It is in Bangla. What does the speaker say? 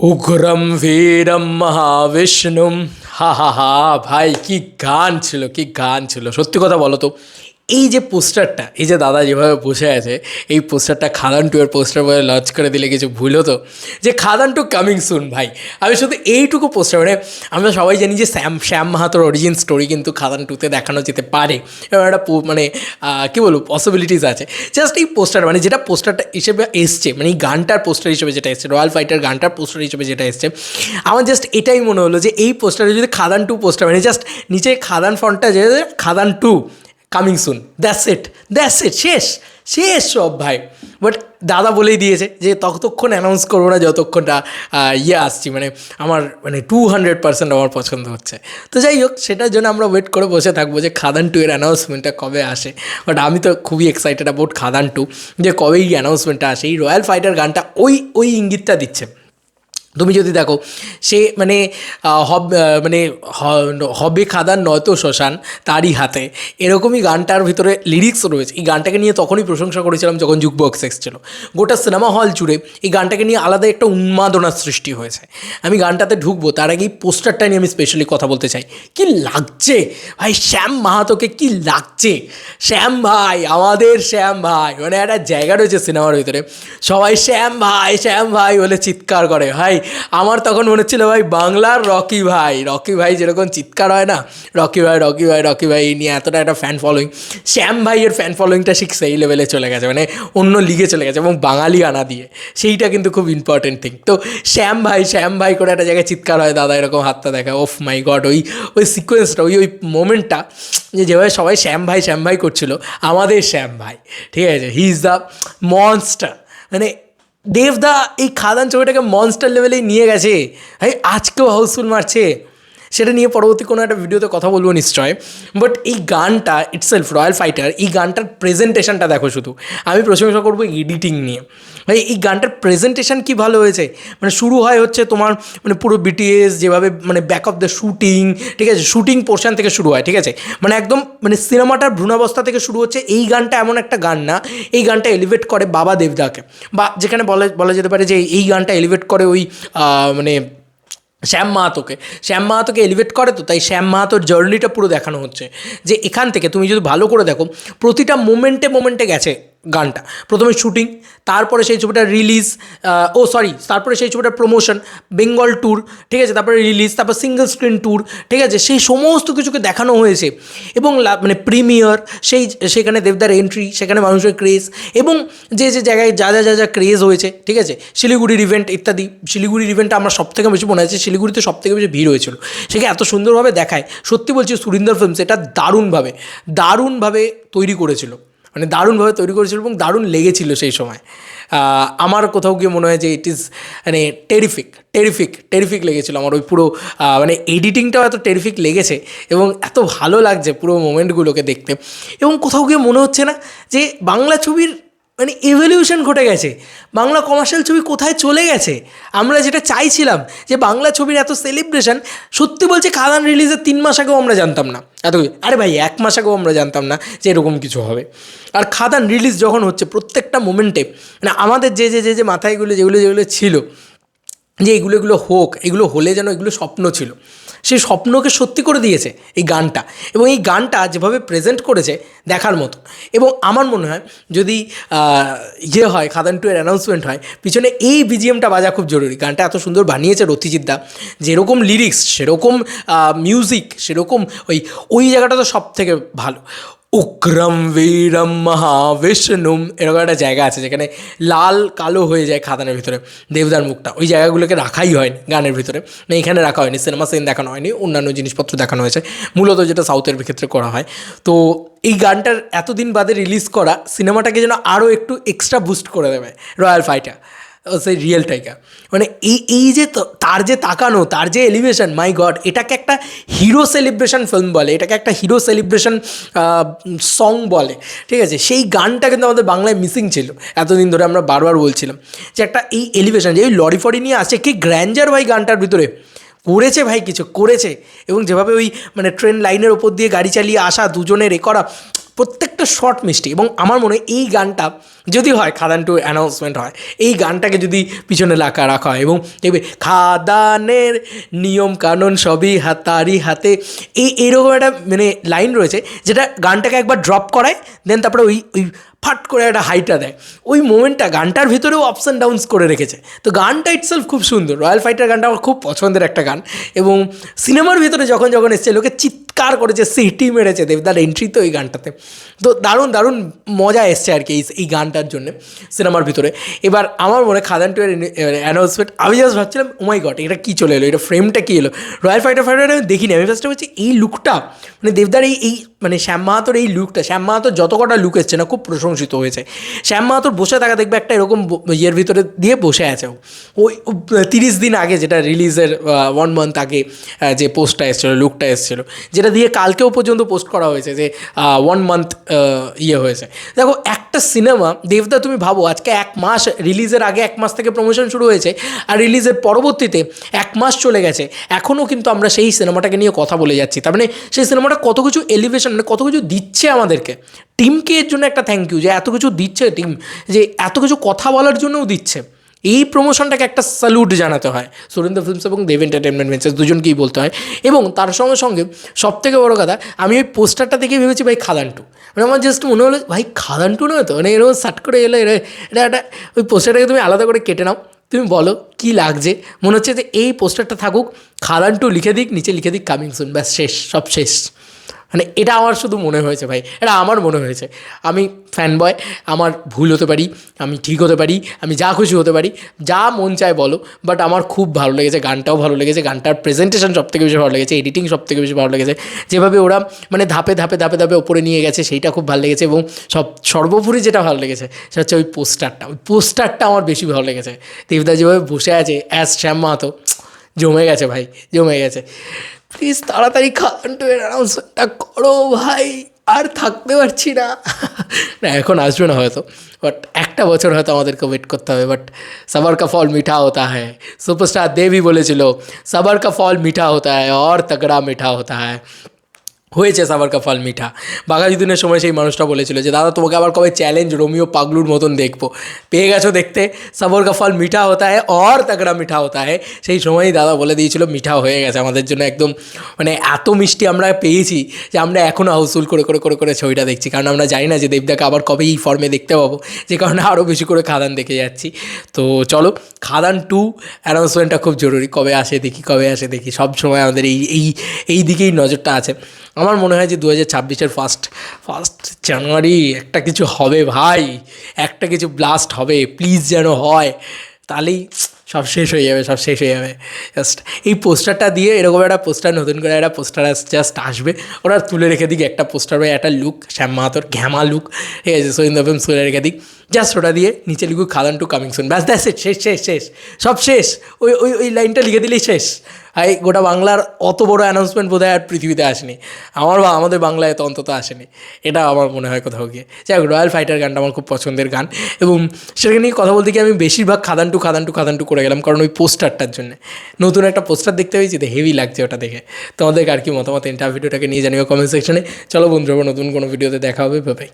উগ্রম বীরম মহাবিষ্ণুম। হা হা হা, ভাই কি গান ছিল, কি গান ছিল! সত্যি কথা বলো তো, এই যে পোস্টারটা, এই যে দাদা যেভাবে বসে আছে, এই পোস্টারটা খাদান টু এর পোস্টার বলে লঞ্চ করে দিলে কিছু ভুল হতো? যে খাদান টু কামিং সুন, ভাই আমি শুধু এইটুকু পোস্টার, মানে আমরা সবাই জানি যে শ্যাম মাহাতোর অরিজিন স্টোরি কিন্তু খাদান টুতে দেখানো যেতে পারে, এবং একটা মানে কী বলবো, পসিবিলিটিস আছে। জাস্ট এই পোস্টার, মানে যেটা পোস্টারটা হিসেবে এসছে, মানে এই গানটার পোস্টার হিসেবে যেটা এসছে, রয়্যাল ফাইটার গানটার পোস্টার হিসেবে যেটা এসছে, আমার জাস্ট এটাই মনে হলো যে এই পোস্টারে যদি খাদান টু পোস্টার, মানে জাস্ট নিচে খাদান ফন্টটা যে Khadaan to coming soon, that's it, শেষ শেষ সব ভাই। বাট দাদা বলেই দিয়েছে যে ততক্ষণ অ্যানাউন্স করবো না যতক্ষণটা আসছি, মানে আমার মানে 200% আমার পছন্দ হচ্ছে। তো যাই হোক, সেটার জন্য আমরা ওয়েট করে বসে থাকবো যে খাদান টু এর অ্যানাউন্সমেন্টটা কবে আসে। বাট আমি তো খুবই এক্সাইটেড অ্যাবাউট খাদান টু, যে কবে এই অ্যানাউন্সমেন্টটা আসে। এই রয়্যাল ফাইটার গানটা ওই ইঙ্গিতটা দিচ্ছে। তুমি যদি দেখো, সে মানে মানে হবে খাদান নয়তো শ্মশান তারই হাতে, এরকমই গানটার ভিতরে লিরিক্স রয়েছে। এই গানটাকে নিয়ে তখনই প্রশংসা করেছিলাম যখন জুকবক্স এসেছিল। গোটা সিনেমা হল জুড়ে এই গানটাকে নিয়ে আলাদা একটা উন্মাদনার সৃষ্টি হয়েছে। আমি গানটাতে ঢুকবো তার আগে এই পোস্টারটা নিয়ে আমি স্পেশালি কথা বলতে চাই। কি লাগছে ভাই শ্যাম মাহাতোকে, কি লাগছে! শ্যাম ভাই, আমাদের শ্যাম ভাই, মানে একটা জায়গা রয়েছে সিনেমার ভিতরে, সবাই শ্যাম ভাই বলে চিৎকার করে। ভাই আমার তখন মনে হচ্ছিল ভাই বাংলার রকি ভাই যেরকম চিৎকার হয় না, রকি ভাই নিয়ে এতটা একটা ফ্যান ফলোয়িং, শ্যাম ভাইয়ের ফ্যান ফলোয়িংটা ঠিক সেই লেভেলে চলে গেছে, মানে অন্য লিগে চলে গেছে, এবং বাঙালি আনা দিয়ে, সেইটা কিন্তু খুব ইম্পর্টেন্ট থিং। তো শ্যাম ভাই করে একটা জায়গায় চিৎকার হয়, দাদা এরকম হাতটা দেখা, ওফ মাই গড, ওই সিকোয়েন্সটা, ওই মোমেন্টটা, যেভাবে সবাই শ্যাম ভাই করছিল, আমাদের শ্যাম ভাই, ঠিক আছে, হি ইজ দ্য মনস্টার। মানে দেবদা এই খাদান ছবিটাকে মনস্টার লেভেলেই নিয়ে গেছে ভাই, আজকেও হাউসফুল মারছে। সেটা নিয়ে পরবর্তী কোনো একটা ভিডিওতে কথা বলবো নিশ্চয়। বাট এই গানটা ইটসেলফ, রয়্যাল ফাইটার, এই গানটার প্রেজেন্টেশনটা দেখো শুধু। আমি প্রশংসা করবো এডিটিং নিয়ে। ভাই এই গানটার প্রেজেন্টেশন কি ভালো হয়েছে! মানে শুরু হচ্ছে তোমার, মানে পুরো বিটিএস যেভাবে, মানে ব্যাক অফ দ্য শুটিং, ঠিক আছে, শুটিং পোর্শন থেকে শুরু হয়, ঠিক আছে, মানে একদম মানে সিনেমাটার ভ্রূণাবস্থা থেকে শুরু হচ্ছে। এই গানটা এমন একটা গান না, এই গানটা এলিভেট করে বাবা দেবদাকে, বা যেখানে বলা যেতে পারে যে এই গানটা এলিভেট করে ওই মানে শ্যাম মাহাতোকে এলিভেট করে। তো তাই শ্যাম মাহাতোর জার্নিটা পুরো দেখানো হচ্ছে, যে এখান থেকে তুমি যদি ভালো করে দেখো, প্রতিটা মোমেন্টে গেছে গানটা। প্রথমে শুটিং, তারপরে সেই ছবিটা রিলিজ, তারপরে সেই ছবিটার প্রমোশন, বেঙ্গল ট্যুর, ঠিক আছে, তারপরে রিলিজ, তারপর সিঙ্গল স্ক্রিন ট্যুর, ঠিক আছে, সেই সমস্ত কিছুকে দেখানো হয়েছে। এবং মানে প্রিমিয়ার, সেখানে দেবদার এন্ট্রি, সেখানে মানুষের ক্রেজ, এবং যে জায়গায় যা ক্রেজ হয়েছে, ঠিক আছে, শিলিগুড়ির ইভেন্ট ইত্যাদি। শিলিগুড়ির ইভেন্টটা আমার সবথেকে বেশি মনে আছে, শিলিগুড়িতে সবথেকে বেশি ভিড় হয়েছিল, সেখানে এত সুন্দরভাবে দেখায়। সত্যি বলছি, সুরিন্দর ফিল্মস এটা দারুণভাবে তৈরি করেছিল, মানে দারুণভাবে তৈরি করেছিল, এবং দারুণ লেগেছিল সেই সময়। আমার কোথাও গিয়ে মনে হয় যে ইট ইজ মানে টেরিফিক লেগেছিলো আমার ওই পুরো, মানে এডিটিংটাও এত টেরিফিক লেগেছে, এবং এত ভালো লাগছে পুরো মোমেন্টগুলোকে দেখতে। এবং কোথাও গিয়ে মনে হচ্ছে না যে বাংলা ছবির মানে এভলিউশন ঘটে গেছে, বাংলা কমার্শিয়াল ছবি কোথায় চলে গেছে। আমরা যেটা চাইছিলাম যে বাংলা ছবির এত সেলিব্রেশন, সত্যি বলছি খাদান রিলিজের 3 মাস আগেও আমরা জানতাম না এত, আরে ভাই 1 মাস আগেও আমরা জানতাম না যে এরকম কিছু হবে। আর খাদান রিলিজ যখন হচ্ছে প্রত্যেকটা মোমেন্টে, মানে আমাদের যে মাথায় যেগুলো ছিল যে এগুলো হোক, এগুলো হলে যেন, এগুলো স্বপ্ন ছিল, সেই স্বপ্নকে সত্যি করে দিয়েছে এই গানটা। এবং এই গানটা যেভাবে প্রেজেন্ট করেছে দেখার মতো। এবং আমার মনে হয় যদি হয়, খাদান টু এর অ্যানাউন্সমেন্ট হয়, পিছনে এই বিজিএমটা বাজা খুব জরুরি। গানটা এত সুন্দর বানিয়েছে রথিজিৎদা, যেরকম লিরিক্স সেরকম মিউজিক, সেরকম ওই জায়গাটা তো সব থেকে ভালো। উগ্রম বীরম মহাবিষ্ণুম, এরকম একটা জায়গা আছে যেখানে লাল কালো হয়ে যায় খাদানের ভিতরে দেবদার মুখটা। ওই জায়গাগুলোকে রাখাই হয়নি গানের ভিতরে, না এখানে রাখা হয়নি, সিনেমা সিন দেখানো হয়নি, অন্যান্য জিনিসপত্র দেখানো হয়েছে, মূলত যেটা সাউথের ক্ষেত্রে করা হয়। তো এই গানটার এতদিন বাদে রিলিজ করা সিনেমাটাকে যেন আরও একটু এক্সট্রা বুস্ট করে দেবে রয়্যাল ফাইটার, সেই রিয়েল টাইগার। মানে এই যে তার যে তাকানো, তার যে এলিভেশন, মাই গড, এটাকে একটা হিরো সেলিব্রেশন ফিল্ম বলে, এটাকে একটা হিরো সেলিব্রেশন সং বলে, ঠিক আছে। সেই গানটা কিন্তু আমাদের বাংলায় মিসিং ছিল, এতদিন ধরে আমরা বারবার বলছিলাম যে একটা এই এলিভেশন, যে ওই লরি ফরি নিয়ে আসে, কি গ্র্যান্ডার ভাই গানটার ভিতরে করেছে ভাই, কিছু করেছে। এবং যেভাবে ওই মানে ট্রেন লাইনের ওপর দিয়ে গাড়ি চালিয়ে আসা, দুজনের করা, প্রত্যেকটা শর্ট মিষ্টি। এবং আমার মনে হয় এই গানটা যদি হয় খাদান টু অ্যানাউন্সমেন্ট হয়, এই গানটাকে যদি পিছনে রাখা হয় এবং দেখবে খাদানের নিয়ম কানুন সবই তারই হাতে, এইরকম একটা মানে লাইন রয়েছে যেটা গানটাকে একবার ড্রপ করায়, দেন তারপরে ওই ফাট করে একটা হাইটা দেয়। ওই মোমেন্টটা গানটার ভিতরেও আপস অ্যান্ড ডাউনস করে রেখেছে। তো গানটা ইটসেলফ খুব সুন্দর। রয়্যাল ফাইটার গানটা আমার খুব পছন্দের একটা গান, এবং সিনেমার ভিতরে যখন এসছে লোকে চিৎকার করেছে, সিটি মেরেছে দেবদার এন্ট্রি তো এই গানটাতে। তো দারুণ দারুণ মজা এসছে আর কি এই গানটার জন্যে সিনেমার ভিতরে। এবার আমার মনে খাদান টু এর অ্যানাউন্সমেন্ট, আমি জাস্ট ভাবছিলাম ও মাই গড এটা কী চলে এলো, এটা ফ্রেমটা কী এলো। রয়্যাল ফাইটার আমি দেখিনি, আমি ফার্স্টে বলছি এই লুকটা মানে দেবদার এই মানে শ্যাম মাহাতোর এই লুকটা, শ্যাম মাহাতোর যত কটা লুক এসছে না খুব প্রশংসিত হয়েছে। শ্যাম মাহাতোর বসে থাকা দেখবে একটা এরকম ইয়ের ভিতরে দিয়ে বসে আছে ওই 30 দিন আগে যেটা রিলিজের 1 মান্থ আগে যে পোস্টটা এসেছিলো, লুকটা এসেছিলো, যেটা দিয়ে কালকেও পর্যন্ত পোস্ট করা হয়েছে যে 1 মান্থ ইয়ে হয়েছে। দেখো একটা সিনেমা দেবদা, তুমি ভাবো আজকে 1 মাস রিলিজের আগে 1 মাস থেকে প্রমোশন শুরু হয়েছে, আর রিলিজের পরবর্তীতে 1 মাস চলে গেছে, এখনও কিন্তু আমরা সেই সিনেমাটাকে নিয়ে কথা বলে যাচ্ছি। তার মানে সেই সিনেমাটা কত কিছু এলিভেশন, মানে কত কিছু দিচ্ছে আমাদেরকে। টিমকে এর জন্য একটা থ্যাংক ইউ যে এত কিছু দিচ্ছে টিম, যে এত কিছু কথা বলার জন্যও দিচ্ছে। এই প্রমোশনটাকে একটা স্যালুট জানাতে হয় সুরেন্দ্র ফিল্মস এবং দেব এন্টারটেনমেন্ট ভেঞ্চার্স দুজনকেই বলতে হয়। এবং তার সঙ্গে সঙ্গে সবথেকে বড় কথা, আমি ওই পোস্টারটা দেখে ভেবেছি ভাই খাদান টু, মানে আমার জাস্ট মনে হলো ভাই খাদান টু নয় তো, মানে এরকম সাট করে এলো এটা একটা, ওই পোস্টারটাকে তুমি আলাদা করে কেটে নাও, তুমি বলো কী লাগছে। মনে হচ্ছে যে এই পোস্টারটা থাকুক, খাদান টু লিখে দিক, নিচে লিখে দিক কামিং সুন, ব্যাস শেষ, সব শেষ। মানে এটা আমার শুধু মনে হয়েছে ভাই, এটা আমার মনে হয়েছে। আমি ফ্যান বয়, আমার ভুল হতে পারি, আমি ঠিক হতে পারি, আমি যা খুশি হতে পারি, যা মন চায় বলো, বাট আমার খুব ভালো লেগেছে, গানটাও ভালো লেগেছে, গানটার প্রেজেন্টেশন সবথেকে বেশি ভালো লেগেছে, এডিটিং সবথেকে বেশি ভালো লেগেছে, যেভাবে ওরা মানে ধাপে ধাপে ধাপে ধাপে ওপরে নিয়ে গেছে সেইটা খুব ভালো লেগেছে। এবং সর্বোপরি যেটা ভালো লেগেছে সেটা হচ্ছে ওই পোস্টারটা আমার বেশি ভালো লেগেছে। দেবদা যেভাবে বসে আছে অ্যাজ শ্যাম মাহাতো, জমে গেছে ভাই, জমে গেছে। প্লিজ তাড়াতাড়ি খাদান টু এর অ্যানাউন্সমেন্টটা করো ভাই, আর থাকতে পারছি না। না এখন আসবে না হয়তো, বাট একটা বছর হয়তো আমাদেরকে ওয়েট করতে হবে। বাট সবার কা ফল মিঠা হতা হ্যায়, সুপারস্টার দেবই বলেছিল সবার কা ফল মিঠা হতা হ্যায় আর তগড়া মিঠা হতা হ্যায়। হয়েছে সবার কা ফল মিঠা। বাঘাযতীনের সময় সেই মানুষটা বলেছিল যে দাদা তোমাকে আবার কবে চ্যালেঞ্জ রোমিও পাগলুর মতন দেখবো, পেয়ে গেছো দেখতে, সবার কা ফল মিঠা হতা হ্যায় আর তগড়া মিঠা হতা হ্যায়। সেই সময়ই দাদা বলে দিয়েছিল মিঠা হয়ে গেছে আমাদের জন্য একদম, মানে এত মিষ্টি আমরা পেয়েছি যে আমরা এখনও হাউসফুল করে করে করে করে ছবিটা দেখছি, কারণ আমরা জানি না যে দেবদাকে আবার কবে এই ফর্মে দেখতে পাবো, যে কারণে আরও বেশি করে খাদান দেখে যাচ্ছি। তো চলো খাদান টু অ্যানাউন্সমেন্টটা খুব জরুরি, কবে আসে দেখি, কবে আসে দেখি, সব সময় আমাদের এই দিকেই নজরটা আছে। আমার মনে হয় যে 2026-এর ফার্স্ট জানুয়ারি একটা কিছু হবে ভাই, একটা কিছু ব্লাস্ট হবে, প্লিজ যেন হয়, তাহলেই সব শেষ হয়ে যাবে, সব শেষ হয়ে যাবে। জাস্ট এই পোস্টারটা দিয়ে, এরকম একটা পোস্টার, নতুন করে একটা পোস্টার জাস্ট আসবে, ওরা তুলে রেখে দিক একটা পোস্টার বা একটা লুক, শ্যাম মাহাতোর ঘ্যামা লুক, ঠিক আছে, সুরেন্দ্র ফিল্মস তুলে রেখে দিক, জাস্ট ওটা দিয়ে নিচে লিখুক খাদান টু কামিং সুন, ব্যাস দ্যাটস ইট, শেষ শেষ শেষ, সব শেষ। ওই লাইনটা লিখে দিলেই শেষ। এই গোটা বাংলার অত বড় অ্যানাউন্সমেন্ট বোধহয় আর পৃথিবীতে আসেনি, আমাদের বাংলায় তো অন্তত আসেনি, এটা আমার মনে হয় কোথাও গিয়ে। যাই হোক, রয়্যাল ফাইটার গানটা আমার খুব পছন্দের গান, এবং সেটাকে নিয়ে কথা বলতে গিয়ে আমি বেশিরভাগ খাদান টু করে গেলাম, কারণ ওই পোস্টারটার জন্য। নতুন একটা পোস্টার দেখতে পেয়েছি তো হেভি লাগছে ওটা দেখে। তোমাদের আর কি মতামত ভিডিওটাকে নিয়ে জানিও কমেন্ট সেকশনে। চলো বন্ধুরা, নতুন কোনো ভিডিওতে দেখা হবে, বাই।